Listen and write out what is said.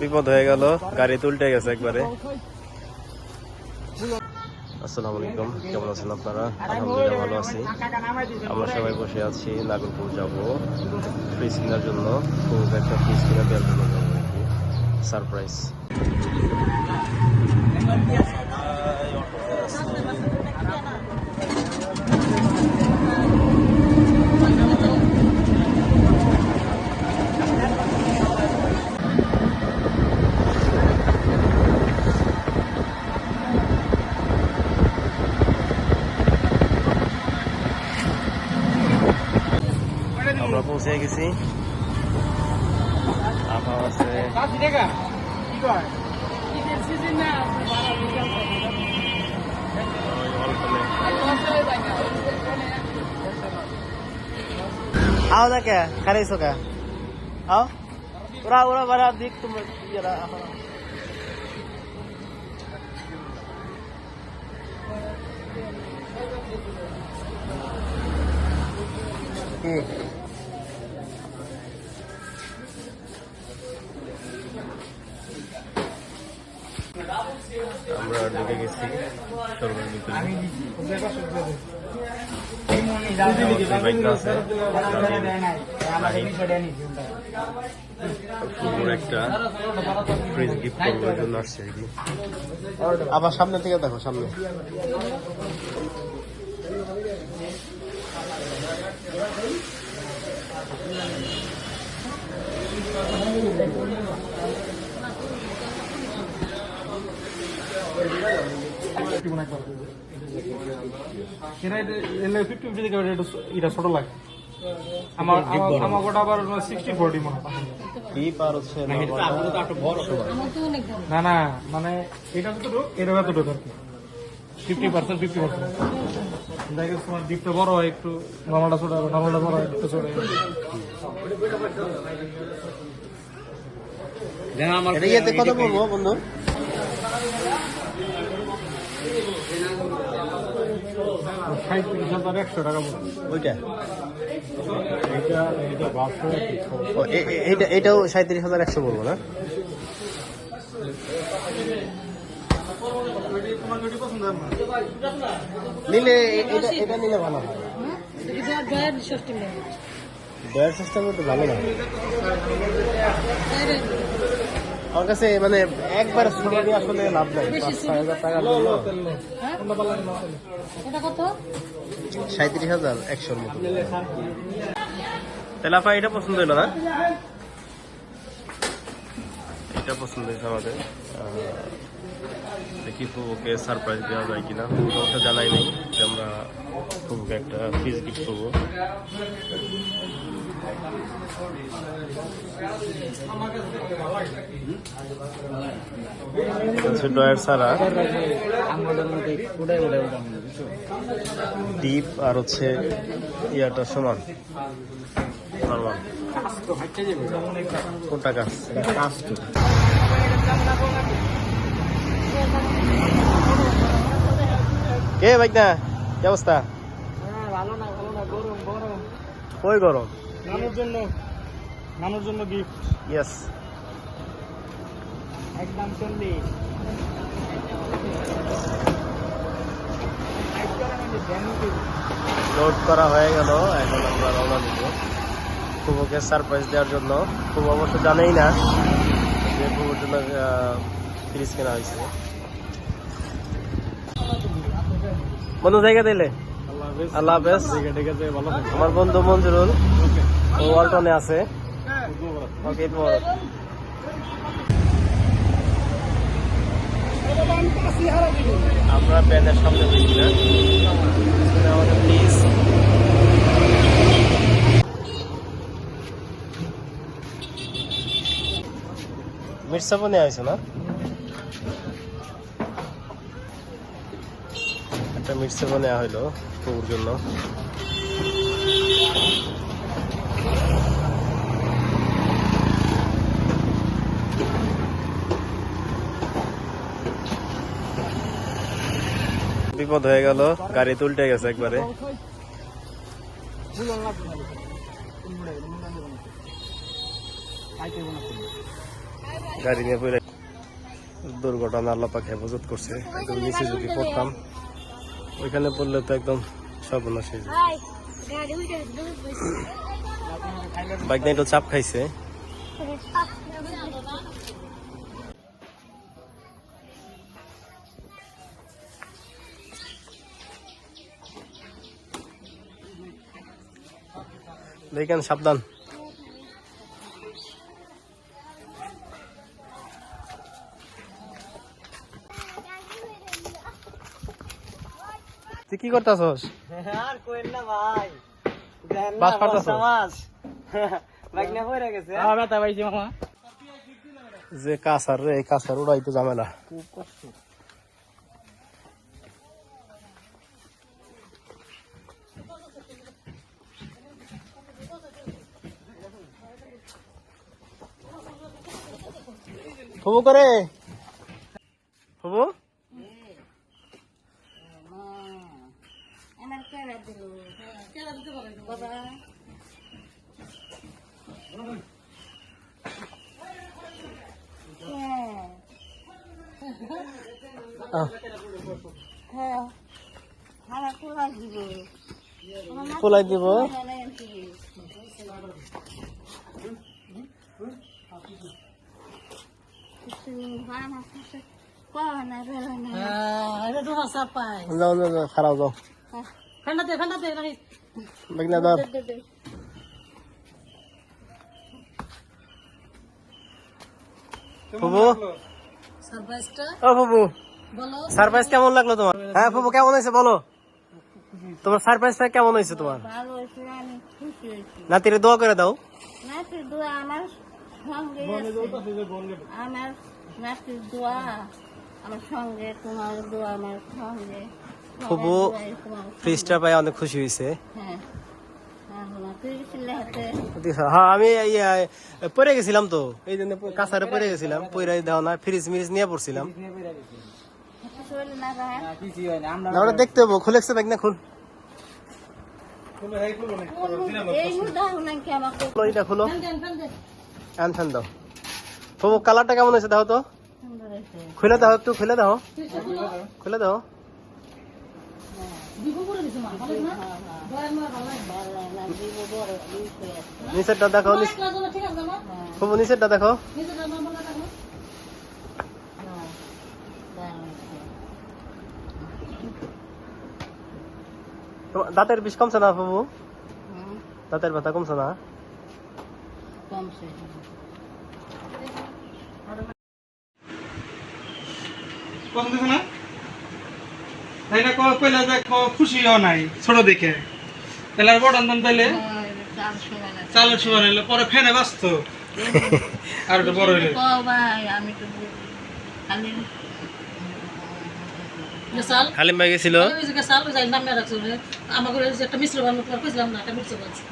বিপদ হয়ে গেল, গাড়ি উল্টে গেছে একবারে। আসসালামু আলাইকুম, কেমন আছেন আপনারা? আলহামদুলিল্লাহ ভালো আছি। আমরা সবাই বসে আছি, নাগরপুর যাবো ফ্রিজ কেনার জন্য। খুব একটা ফ্রিজ কিনে দেওয়ার জন্য যাবো আর কি, সারপ্রাইজ। আমরা পৌঁছে গেছি। আপা আছে, आओ ना क्या खरे सो क्या आओ उरा उरा बड़ा दिख तुम जरा আমরা ঢুকে গেছি শোরুমের ভিতরে। একটা ফ্রিজ গিফট করার জন্য আসছে আর কি। আবার সামনে থেকে দেখো, সামনে এটা ছোট লাগে আমার গোটা আবার 60-40 মনে হয়। না না মানে এটা যতটুকু এটা এতটুকু আর কি 50% 50%। দেখে তোমার ডিপটা বড় হয় একটু, নর্মালটা ছোট হবে, নর্মালটা বড় হয় একটু ছোট হয়। কত বলবো বন্ধু? 37,100 টাকা বলবো। ওইটা এটাও 37,100 বলবো না? নিলে এটা নিলে ভালো হয়। ডয়ার সিস্টেম তো ভালো না আমার কাছে, মানে একবার সরাসরি আসলে লাভ নাই। 5-6,000 টাকার জন্য 37,100 মতো। তাহলে আপা এটা পছন্দ হইলো না? এটা পছন্দ হয়েছে আমাদের। দেখি ফুবুকে সারপ্রাইজ দেওয়া যায় কিনা। ফুবুকে জানাই নেই যে আমরা ফুবুকে একটা ফ্রিজ গিফট করবো। ডয়ার ছাড়া ডিপ আর হচ্ছে ইয়াটা সমান নরমাল। কোনটা কাজ? কে ভাই না, কি অবস্থা? কই গরম? নানুর জন্য গিফট। ইয়েস, একদম 40। লোড করা হয়ে গেল, এখন আমরা রওনা দিব ফুবুকে সারপ্রাইজ দেওয়ার জন্য। ফুবু অবশ্য জানেই না যে ফুবুর জন্য ফ্রিজ কেনা হয়েছে। বন্ধু জায়গা দিলে আল্লাহ হাফেজ। আমার বন্ধু মঞ্জুরুল ওয়ালটনে আছে। ওকে, আমরা ব্যানের সামনে বসি না আমাদের প্লিজ। মির্সাপো নেওয়া হয়েছে না? একটা মির্সাপো নেওয়া হইলো ফুবুর জন্য। বিপদ হয়ে গেল, গাড়ি উল্টে গেছে একবারে। গাড়ি নিয়ে পড়ে দুর্ঘটনা আল্লাহ পাক হেফাজত করছে। একদম নিচে যদি পড়তাম, ওইখানে পড়লে তো একদম সর্বনাশ হয়ে যায়। বাইক নিয়ে একটু চাপ খাইছে। দেখেন সাবধান। তুই কি করতেছস? আর কইন না ভাই, বাস পারতাছস? বাইক না পড়ে গেছে। ব্যথা পাইছি মামা। যে কাছার রে, এই কাছার উড়াই তো ঝামেলা। খুব কষ্ট। ফুবু করে ফুবু ফুলাই দিব। যাও যাও যাও, খারাপ যাও। বাইক না ধর। ফুবু, ও ফুবু, সারপ্রাইজ কেমন লাগলো তোমার? হ্যাঁ ফুবু, কেমন হয়েছে বলো? তোমার সারপ্রাইজটা কেমন হয়েছে তোমার? ভালো হয়েছে, আমি খুশি হয়েছি। নাতিরে দোয়া করে দাও। নাতির দোয়া আমার সঙ্গে আছে। আমার নাতির দোয়া আমার সঙ্গে, তোমার দোয়া আমার সঙ্গে। ফুবু সবার দোয়াই তোমার সঙ্গে। ফ্রিজটা পাই অনেক খুশি হয়েছে। হ্যাঁ, তুই গেছিলে হাতে। হ্যাঁ আমি পরে গেছিলাম তো, এই জন্য কাছারে পরে গেছিলাম। পরে দেওয়া না, ফ্রিজ মিরিজ নিয়ে পড়ছিলাম। হাতে চলে না যায়। কিছুই হয় না, আমরা না, ওটা দেখতে হবো। খুলেছে ব্যাগ না? খুল, এই মুদ্রা নাকি আমাকে এটা খুলো। ফ্যান ফ্যান দাও। ফুবু কালারটা কেমন হয়েছে দাও তো, সুন্দর হয়েছে। খুলে দাও, একটু খুলে দাও, খুলে দাও। নিচেরটা দেখো, ফুবু নিচেরটা দেখো। তোমার দাঁতের বিষ কমছে না ফুবু? দাঁতের ব্যথা কমছে না? কমছে। পছন্দ হয়েছে না? তাই না? কইলা যে খুশি হও নাই ছোট দেখে, তাহলে আর বড় আনতাম। তাইলে চালের সময় নিলে পরে ফ্যানে বাঁচতো। আর একটু বড় হইলে ভাই আমি তো খালি হালিম ভাই গেছিল। আমাকে একটা মিশ্র বানানো কইছিলাম না, একটা মিশ্র বানছি।